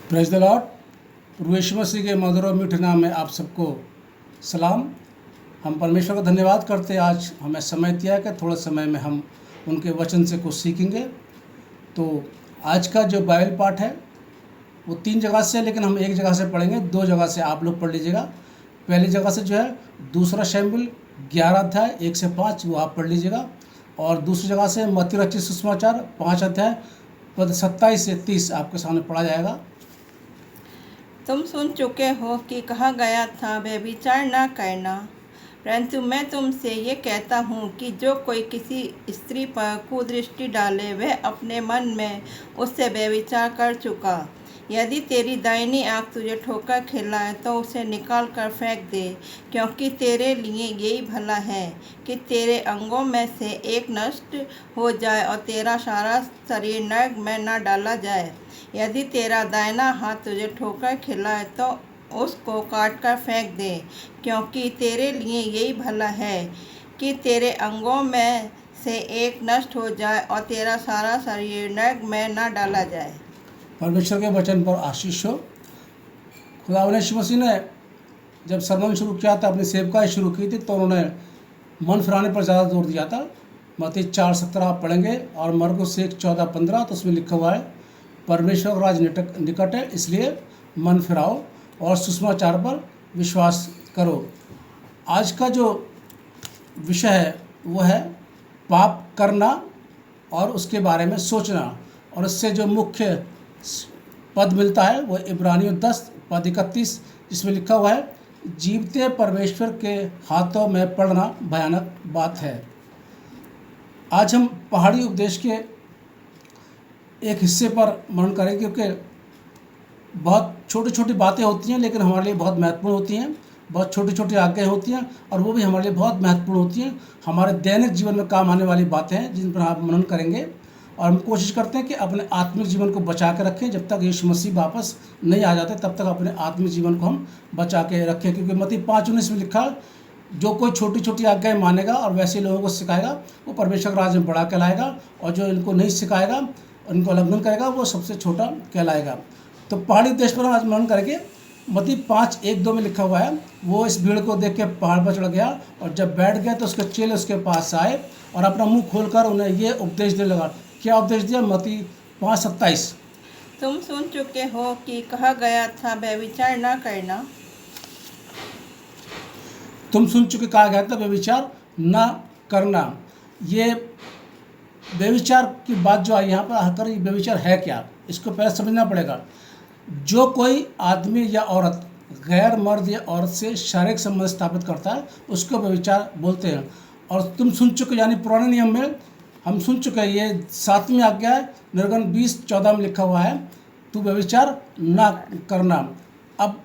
Praise the Lord. प्रभु यीशु मसीह के मधुर और मीठे नाम में आप सबको सलाम। हम परमेश्वर का धन्यवाद करते हैं, आज हमें समय दिया है कि थोड़ा समय में हम उनके वचन से कुछ सीखेंगे। तो आज का जो बाइबल पाठ है वो 3 जगह से है, लेकिन हम एक जगह से पढ़ेंगे, 2 जगह से आप लोग पढ़ लीजिएगा। पहली जगह से जो है दूसरा शमूएल 11 अध्याय 1 से 5 वो आप पढ़ लीजिएगा, और दूसरी जगह से मत्ती रचित सुसमाचार 5 अध्याय पद 27 से 30 आपके सामने पढ़ा जाएगा। तुम सुन चुके हो कि कहा गया था व्यभिचार न करना, परंतु मैं तुमसे ये कहता हूँ कि जो कोई किसी स्त्री पर कुदृष्टि डाले वह अपने मन में उससे व्यभिचार कर चुका। यदि तेरी दाहिनी आँख तुझे ठोकर खिलाए तो उसे निकाल कर फेंक दे, क्योंकि तेरे लिए यही भला है कि तेरे अंगों में से एक नष्ट हो जाए और तेरा सारा शरीर नरक में न डाला जाए। यदि तेरा दाहिना हाथ तुझे ठोकर खिलाए तो उसको काट कर फेंक दे, क्योंकि तेरे लिए यही भला है कि तेरे अंगों में से एक नष्ट हो जाए और तेरा सारा शरीर नरक में न डाला जाए। परमेश्वर के वचन पर आशीष हो। खुदावंद यीशु मसीह ने जब सरमन शुरू किया था, अपनी सेवकाई शुरू की थी, तो उन्होंने मन फिराने पर ज़्यादा जोर दिया था। मत्ती 4:17 आप पढ़ेंगे, और मरकुस 1:14-15 तो उसमें लिखा हुआ है परमेश्वर का राज निकट है, इसलिए मन फिराओ और सुसमाचार पर विश्वास करो। आज का जो विषय है वो है पाप करना और उसके बारे में सोचना, और इससे जो मुख्य पद मिलता है वो इब्रानियों 10 पद 31, जिसमें लिखा हुआ है जीवते परमेश्वर के हाथों में पड़ना भयानक बात है। आज हम पहाड़ी उपदेश के एक हिस्से पर मनन करेंगे, क्योंकि बहुत छोटी छोटी बातें होती हैं लेकिन हमारे लिए बहुत महत्वपूर्ण होती हैं। बहुत छोटी छोटी आज्ञाएँ होती हैं और वो भी हमारे लिए बहुत महत्वपूर्ण होती हैं। हमारे दैनिक जीवन में काम आने वाली बातें हैं जिन पर आप मनन करेंगे, और हम कोशिश करते हैं कि अपने आत्मिक जीवन को बचा के रखें। जब तक यीशु मसीह वापस नहीं आ जाते तब तक अपने आत्मिक जीवन को हम बचा के रखें, क्योंकि मत्ती 5:19 में लिखा जो कोई छोटी छोटी आज्ञाएँ मानेगा और वैसे लोगों को सिखाएगा वो परमेश्वर के राज्य में बड़ा कहलाएगा, और जो इनको नहीं सिखाएगा, इनको उल्लंघन करेगा, वो सबसे छोटा कहलाएगा। तो पहाड़ी देश पर हम आज मनन करेंगे। मत्ती 5:1-2 में लिखा हुआ है वो इस भीड़ को देख के पहाड़ पर चढ़ गया, और जब बैठ गया तो उसके चेले उसके पास आए और अपना मुंह खोलकर उन्हें ये उपदेश देने लगा। क्या उपदेश दिया? मत्ती 5:27। तुम सुन चुके हो कि कहा गया था व्यभिचार न करना। तुम सुन चुके कहा गया था व्यभिचार न करना। ये व्यभिचार की बात जो आई यहाँ पर आकर, ये व्यभिचार है क्या, इसको पहले समझना पड़ेगा। जो कोई आदमी या औरत गैर मर्द या औरत से शारीरिक संबंध स्थापित करता है उसको व्यभिचार बोलते हैं। और तुम सुन चुके यानी पुराने नियम में हम सुन चुके हैं, ये 7वीं आज्ञा है, निर्गमन 20:14 में लिखा हुआ है तू व्यभिचार ना करना। अब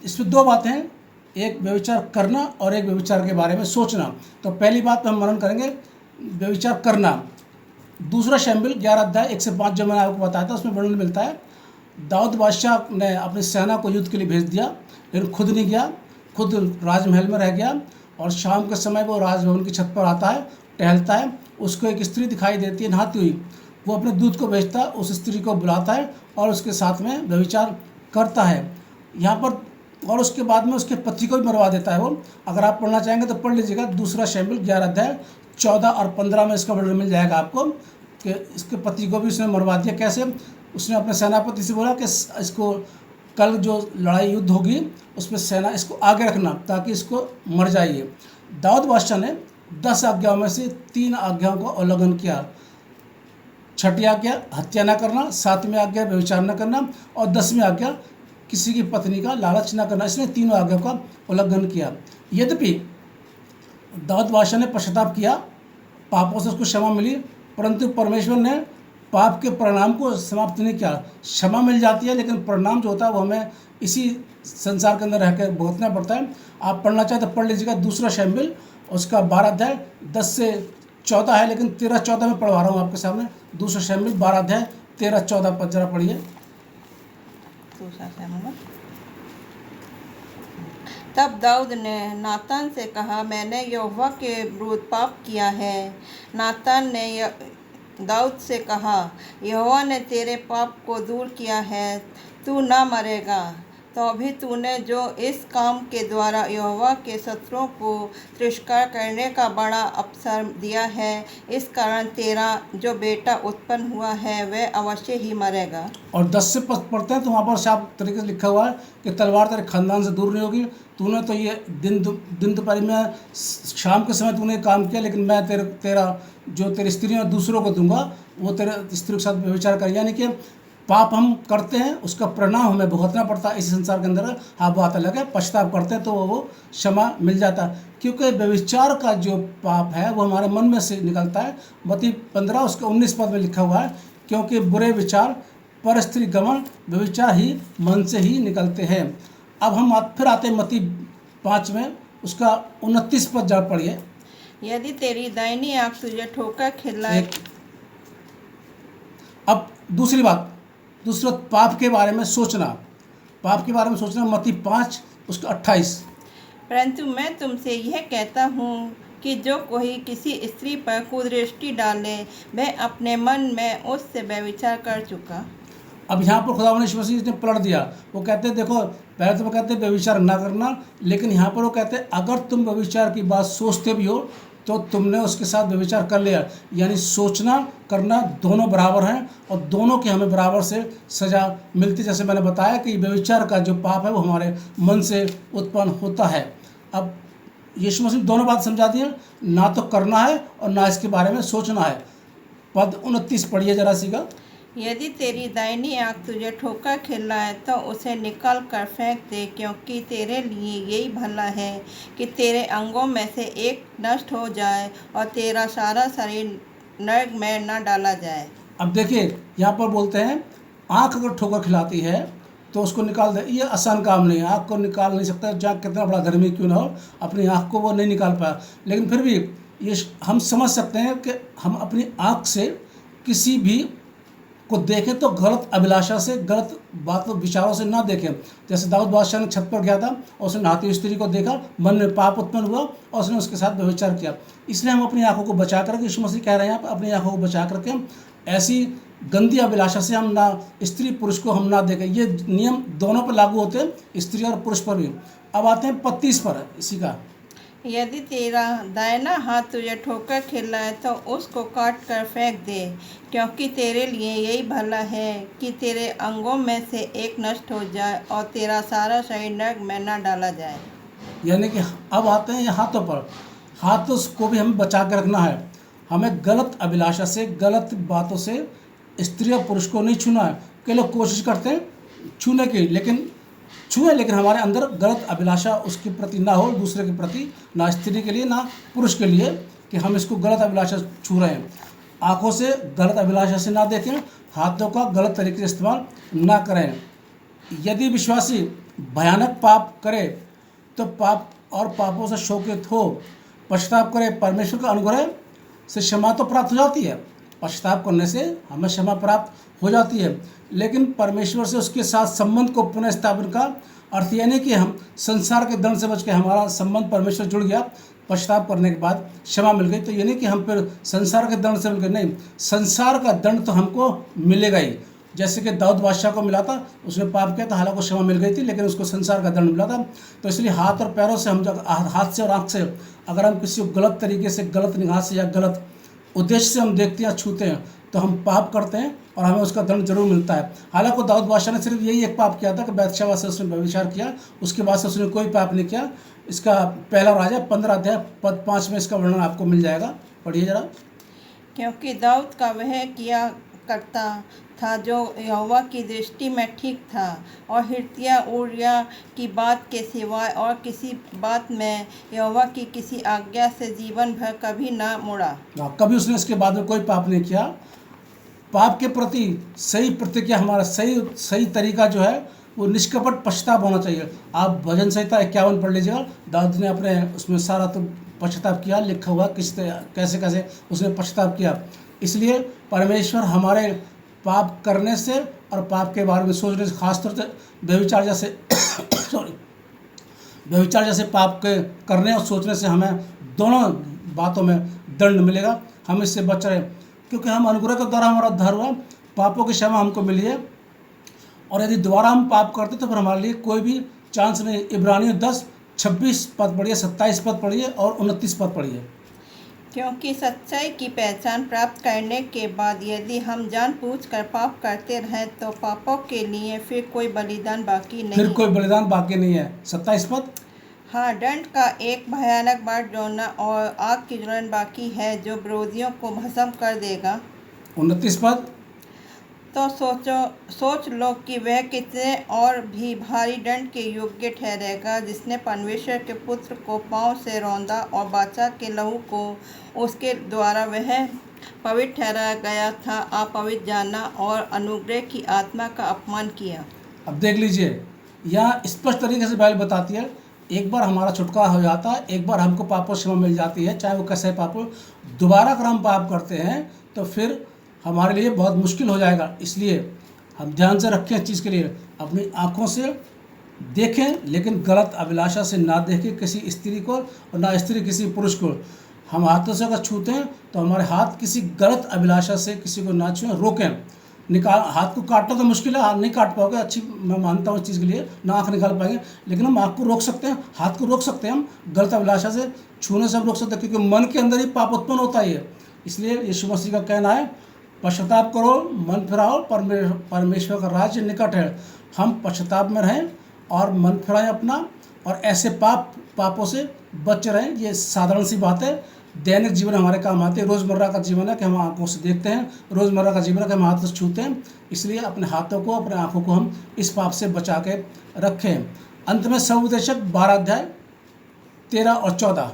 इसमें 2 बातें हैं, एक व्यभिचार करना और एक व्यभिचार के बारे में सोचना। तो पहली बात हम मनन करेंगे व्यभिचार करना। दूसरा शमूएल 11 अध्याय 1 से 5 जो मैंने आपको बताया था उसमें वर्णन मिलता है दाऊद बादशाह ने अपनी सेना को युद्ध के लिए भेज दिया, लेकिन खुद नहीं गया, खुद राजमहल में रह गया। और शाम के समय वो राजभवन की छत पर आता है, टहलता है, उसको एक स्त्री दिखाई देती है नहाती हुई। वो अपने दूत को भेजता है, उस स्त्री को बुलाता है और उसके साथ में व्यभिचार करता है यहाँ पर, और उसके बाद में उसके पति को भी मरवा देता है वो। अगर आप पढ़ना चाहेंगे तो पढ़ लीजिएगा, दूसरा शमूएल 11 अध्याय 14 और 15 में इसका वर्णन मिल जाएगा आपको कि इसके पति को भी उसने मरवा दिया। कैसे? उसने अपने सेनापति से बोला कि इसको कल जो लड़ाई युद्ध होगी उसमें सेना इसको आगे रखना ताकि इसको मर जाइए। दाऊद बादशाह ने 10 आज्ञाओं में से 3 आज्ञाओं का उल्लंघन किया। 6ठी आज्ञा हत्या न करना, 7वीं आज्ञा व्यभिचार न करना, और 10वीं आज्ञा किसी की पत्नी का लालच न करना। इसने 3 आज्ञाओं का उल्लंघन किया। यद्यपि दाऊद बादशाह ने पश्चाताप किया, पापों से उसको क्षमा मिली, परंतु परमेश्वर ने पाप के परिणाम को समाप्त नहीं किया। क्षमा मिल जाती है लेकिन परिणाम जो होता है वो हमें इसी संसार के अंदर रह कर भुगतना पड़ता है। आप पढ़ना चाहें तो पढ़ लीजिएगा, दूसरा शमूएल उसका 12 अध्याय 10 से 14 है, लेकिन 13-14 में पढ़वा रहा हूँ आपके सामने। दूसरा शमूएल 12 अध्याय 13-14 पद जरा पढ़िए। तब दाऊद ने नातान से कहा, मैंने यहोवा के विरुद्ध पाप किया है। नातान ने दाऊद से कहा, यहोवा ने तेरे पाप को दूर किया है, तू ना मरेगा। तो भी तूने जो इस काम के द्वारा यहोवा के शत्रुओं को तिरस्कार करने का बड़ा अवसर दिया है, इस कारण तेरा जो बेटा उत्पन्न हुआ है वह अवश्य ही मरेगा। और 10 से पढ़ते हैं तो वहाँ पर साफ तरीके से लिखा हुआ है कि तलवार तेरे खानदान से दूर नहीं होगी। तूने तो ये दिन दोपहर में शाम के समय तूने काम किया, लेकिन मैं तेरा जो तेरी स्त्री और दूसरों को दूंगा वो तेरे स्त्री के साथ व्यभिचार कर। यानी कि पाप हम करते हैं उसका परिणाम हमें भुगतना पड़ता है इस संसार के अंदर। हाँ, बात अलग है, पश्चाताप करते हैं तो वो क्षमा मिल जाता है, क्योंकि व्यभिचार का जो पाप है वो हमारे मन में से निकलता है। मत्ती 15 उसके 19 पद में लिखा हुआ है, क्योंकि बुरे विचार पर स्त्री गमन व्यभिचार ही मन से ही निकलते हैं। अब हम फिर आते हैं मत्ती 5 में उसका 29 पद जा पढ़िए। यदि तेरी दाहिनी आँख तुझे ठोकर खिलाए। अब दूसरा पाप के बारे में सोचना, मत्ती 5 उसका 28। परंतु मैं तुमसे यह कहता हूँ कि जो कोई किसी स्त्री पर कुदृष्टि डाले वह अपने मन में उससे व्यभिचार कर चुका। अब यहाँ पर खुदावंद यीशु मसीह ने पलट दिया। वो कहते हैं देखो, पहले तो वो कहते हैं व्यभिचार ना करना, लेकिन यहाँ पर वो कहते हैं अगर तुम व्यभिचार की बात सोचते भी हो तो तुमने उसके साथ व्यभिचार कर लिया। यानी सोचना करना दोनों बराबर हैं और दोनों की हमें बराबर से सज़ा मिलती। जैसे मैंने बताया कि व्यभिचार का जो पाप है वो हमारे मन से उत्पन्न होता है। अब यीशु मसीह दोनों बात समझा दी है, ना तो करना है और ना इसके बारे में सोचना है। पद 29 पढ़िए जरा सी का। यदि तेरी दाहिनी आँख तुझे ठोकर खिलाए तो उसे निकाल कर फेंक दे, क्योंकि तेरे लिए यही भला है कि तेरे अंगों में से एक नष्ट हो जाए और तेरा सारा शरीर नरक में न डाला जाए। अब देखिए यहाँ पर बोलते हैं आँख अगर ठोकर खिलाती है तो उसको निकाल दे। ये आसान काम नहीं है, आँख को निकाल नहीं सकता, चाहे कितना बड़ा धर्मी क्यों ना हो, अपनी आँख को वो नहीं निकाल पाया। लेकिन फिर भी ये हम समझ सकते हैं कि हम अपनी आँख से किसी भी को देखें तो गलत अभिलाषा से, गलत बातों विचारों से ना देखें। जैसे दाऊद बादशाह ने छत पर गया था और उसने नहाती हुई स्त्री को देखा, मन में पाप उत्पन्न हुआ और उसने उसके साथ व्यभिचार किया। इसलिए हम अपनी आंखों को बचा कर, यीशु मसीह कह रहे हैं अपनी आंखों को बचा करके ऐसी गंदी अभिलाषा से हम ना स्त्री पुरुष को हम ना देखें। ये नियम दोनों पर लागू होते हैं, स्त्री और पुरुष पर भी। अब आते हैं 35 पर इसी का। यदि तेरा दाहिना हाथ तुझे ठोकर खिलाए तो उसको काट कर फेंक दे, क्योंकि तेरे लिए यही भला है कि तेरे अंगों में से एक नष्ट हो जाए और तेरा सारा शरीर नरक में न डाला जाए। यानी कि अब आते हैं हाथों पर। हाथों को भी हमें बचा कर रखना है। हमें गलत अभिलाषा से, गलत बातों से स्त्री और पुरुष को नहीं छूना है। कई लोग कोशिश करते हैं छूने की, लेकिन छुए, लेकिन हमारे अंदर गलत अभिलाषा उसके प्रति ना हो, दूसरे के प्रति, ना स्त्री के लिए ना पुरुष के लिए, कि हम इसको गलत अभिलाषा छू रहे हैं। आँखों से गलत अभिलाषा से ना देखें, हाथों का गलत तरीके से इस्तेमाल ना करें। यदि विश्वासी भयानक पाप करे तो पाप और पापों से शोकित हो पश्चाताप करे, परमेश्वर का अनुग्रह से क्षमा तो प्राप्त हो जाती है। पश्चाताप करने से हमें क्षमा प्राप्त हो जाती है, लेकिन परमेश्वर से उसके साथ संबंध को पुनः स्थापन का अर्थ यह नहीं कि हम संसार के दंड से बच के हमारा संबंध परमेश्वर जुड़ गया, पश्चाताप करने के बाद क्षमा मिल गई, तो ये नहीं कि हम फिर संसार के दंड से मिल गए। नहीं, संसार का दंड तो हमको मिलेगा ही। जैसे कि दाऊद बादशाह को मिला था, उसने पाप किया था, हालांकि क्षमा मिल गई थी, लेकिन उसको संसार का दंड मिला था। तो इसलिए हाथ और पैरों से हम जब हाथ से और आँख से अगर हम किसी को गलत तरीके से, गलत निगाह से या गलत उद्देश्य से हम देखते हैं, छूते हैं, तो हम पाप करते हैं और हमें उसका दंड जरूर मिलता है। हालांकि दाऊद बादशाह ने सिर्फ यही एक पाप किया था कि बैतशेबा से उसने व्यभिचार किया, उसके बाद से उसने कोई पाप नहीं किया। इसका पहला राजा 15 अध्याय पद 5 में इसका वर्णन आपको मिल जाएगा, पढ़िए जरा। क्योंकि दाऊद का वह किया करता था जो यहोवा की दृष्टि में ठीक था, और हिर्किय्याह ऊरिय्याह की बात के सिवाय और किसी बात में यहोवा की किसी आज्ञा से जीवन भर कभी ना मुड़ा। कभी उसने इसके बाद में कोई पाप नहीं किया। पाप के प्रति सही प्रतिक्रिया, हमारा सही तरीका जो है वो निष्कपट पश्चाताप होना चाहिए। आप भजन संहिता 51 पढ़ लीजिएगा, दाऊद ने अपने उसमें सारा तो पश्चाताप किया, लिखा हुआ कैसे कैसे उसने पश्चाताप किया। इसलिए परमेश्वर हमारे पाप करने से और पाप के बारे में सोचने से, खासतौर से व्यभिचार जैसे पाप के करने और सोचने से हमें दोनों बातों में दंड मिलेगा। हम इससे बच रहे, क्योंकि हम अनुग्रह के द्वारा हमारा उद्धार हुआ, पापों की क्षमा हमको मिली है और यदि दोबारा हम पाप करते तो फिर हमारे लिए कोई भी चांस नहीं। इब्रानियों 10:26 पद पढ़िए, 27 पद पढ़िए और 29 पद पढ़िए। क्योंकि सच्चाई की पहचान प्राप्त करने के बाद यदि हम जानबूझकर पाप करते रहें तो पापों के लिए फिर कोई बलिदान बाकी फिर नहीं। कोई बलिदान बाकी नहीं है। 27 पद। हाँ, दंड का एक भयानक बाढ़ जोना और आग की ज्वलन बाकी है जो विरोधियों को भस्म कर देगा। 29 पद। तो सोच लो कि वह कितने और भी भारी दंड के योग्य ठहरेगा जिसने परमेश्वर के पुत्र को पांव से रौंदा और बाचा के लहू को उसके द्वारा वह पवित्र ठहराया गया था अपवित्र जाना और अनुग्रह की आत्मा का अपमान किया। अब देख लीजिए, यहाँ स्पष्ट तरीके से बाइबल बताती है, एक बार हमारा छुटकारा हो जाता है, एक बार हमको पापों से क्षमा मिल जाती है, चाहे वो कैसे पाप हो। दोबारा अगर हम पाप करते हैं तो फिर हमारे लिए बहुत मुश्किल हो जाएगा। इसलिए हम ध्यान से रखें इस चीज़ के लिए, अपनी आँखों से देखें लेकिन गलत अभिलाषा से ना देखें किसी स्त्री को और ना स्त्री किसी पुरुष को। हम हाथों से अगर छूते हैं तो हमारे हाथ किसी गलत अभिलाषा से किसी को ना छुएं, रोकें। हाथ को काटना तो मुश्किल है, हाथ नहीं काट पाओगे, अच्छी मैं मानता हूँ इस चीज़ के लिए, ना आँख निकाल पाएंगे, लेकिन हम आँख को रोक सकते हैं, हाथ को रोक सकते हैं, हम गलत अभिलाषा से छूने से हम रोक सकते हैं, क्योंकि मन के अंदर ही पाप उत्पन्न होता है। इसलिए यीशु मसीह का कहना है, पश्चाताप करो, मन फिराओ, परमेश्वर का राज्य निकट है। हम पश्चाताप में रहें और मन फिराएं अपना, और ऐसे पापों से बचे रहें। ये साधारण सी बात है, दैनिक जीवन हमारे काम आते हैं। रोज़मर्रा का जीवन है कि हम आंखों से देखते हैं, रोज़मर्रा का जीवन है कि हम हाथ से छूते हैं। इसलिए अपने हाथों को, अपने आंखों को हम इस पाप से बचा के रखें। अंत में सुविशेषक 12 अध्याय 13 और 14।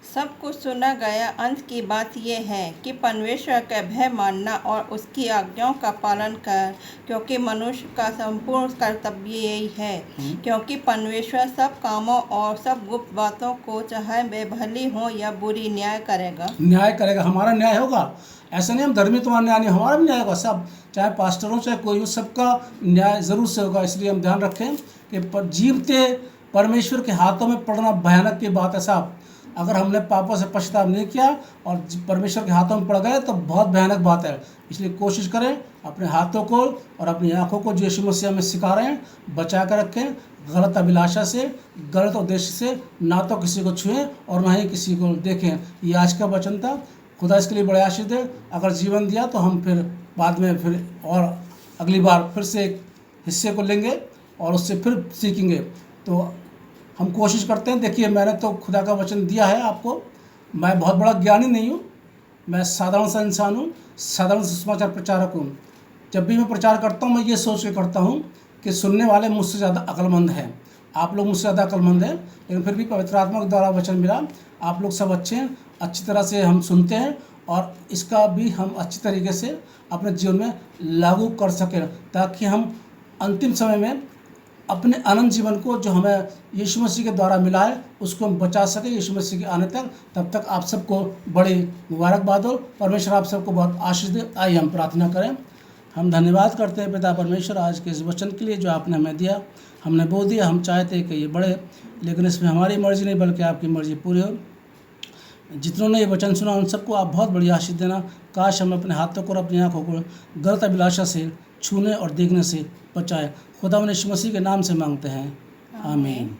सब कुछ सुना गया, अंत की बात यह है कि परमेश्वर का भय मानना और उसकी आज्ञाओं का पालन कर, क्योंकि मनुष्य का संपूर्ण कर्तव्य यही है। क्योंकि परमेश्वर सब कामों और सब गुप्त बातों को, चाहे वे भली हो या बुरी, न्याय करेगा। हमारा न्याय होगा। ऐसा नहीं हम धर्मी, तुम्हारा न्याय नहीं, हमारा भी न्याय होगा। सब, चाहे पास्टर हो चाहे कोई हो, सबका न्याय ज़रूर से होगा। इसलिए हम ध्यान रखें कि जीवते परमेश्वर के हाथों में पड़ना भयानक की बात है साहब। अगर हमने पापों से पश्चाताप नहीं किया और परमेश्वर के हाथों में पड़ गए तो बहुत भयानक बात है। इसलिए कोशिश करें अपने हाथों को और अपनी आंखों को, जो यीशु मसीह में सिखा रहे हैं, बचा कर रखें। गलत अभिलाषा से, गलत उद्देश्य से ना तो किसी को छुएं और ना ही किसी को देखें। ये आज का वचन था। खुदा इसके लिए बड़े आशीष दे। अगर जीवन दिया तो हम फिर बाद में फिर और अगली बार फिर से एक हिस्से को लेंगे और उससे फिर सीखेंगे। तो हम कोशिश करते हैं। देखिए, मैंने तो खुदा का वचन दिया है आपको। मैं बहुत बड़ा ज्ञानी नहीं हूँ, मैं साधारण सा इंसान हूँ, साधारण समाचार प्रचारक हूँ। जब भी मैं प्रचार करता हूँ मैं ये सोच के करता हूँ कि सुनने वाले मुझसे ज़्यादा अक्लमंद हैं। आप लोग मुझसे ज़्यादा अक्लमंद हैं, लेकिन फिर भी पवित्र आत्मा के द्वारा वचन मिला। आप लोग सब अच्छे हैं, अच्छी तरह से हम सुनते हैं और इसका भी हम अच्छी तरीके से अपने जीवन में लागू कर सकें, ताकि हम अंतिम समय में अपने अनंत जीवन को, जो हमें यीशु मसीह के द्वारा मिला है, उसको हम बचा सकें यीशु मसीह के आने तक। तब तक आप सबको बड़ी मुबारकबाद हो। परमेश्वर आप सबको बहुत आशीष दे। आइए हम प्रार्थना करें। हम धन्यवाद करते हैं पिता परमेश्वर आज के इस वचन के लिए जो आपने हमें दिया। हमने बोल दिया, हम चाहते कि ये बढ़े, लेकिन इसमें हमारी मर्जी नहीं बल्कि आपकी मर्जी पूरी हो। जितनों ने ये वचन सुना उन सबको आप बहुत बड़ी आशीष देना। काश हम अपने हाथों को और अपनी आँखों को गलत अभिलाषा से छूने और देखने से बचाए। खुदा यीशु मसीह के नाम से मांगते हैं, आमीन।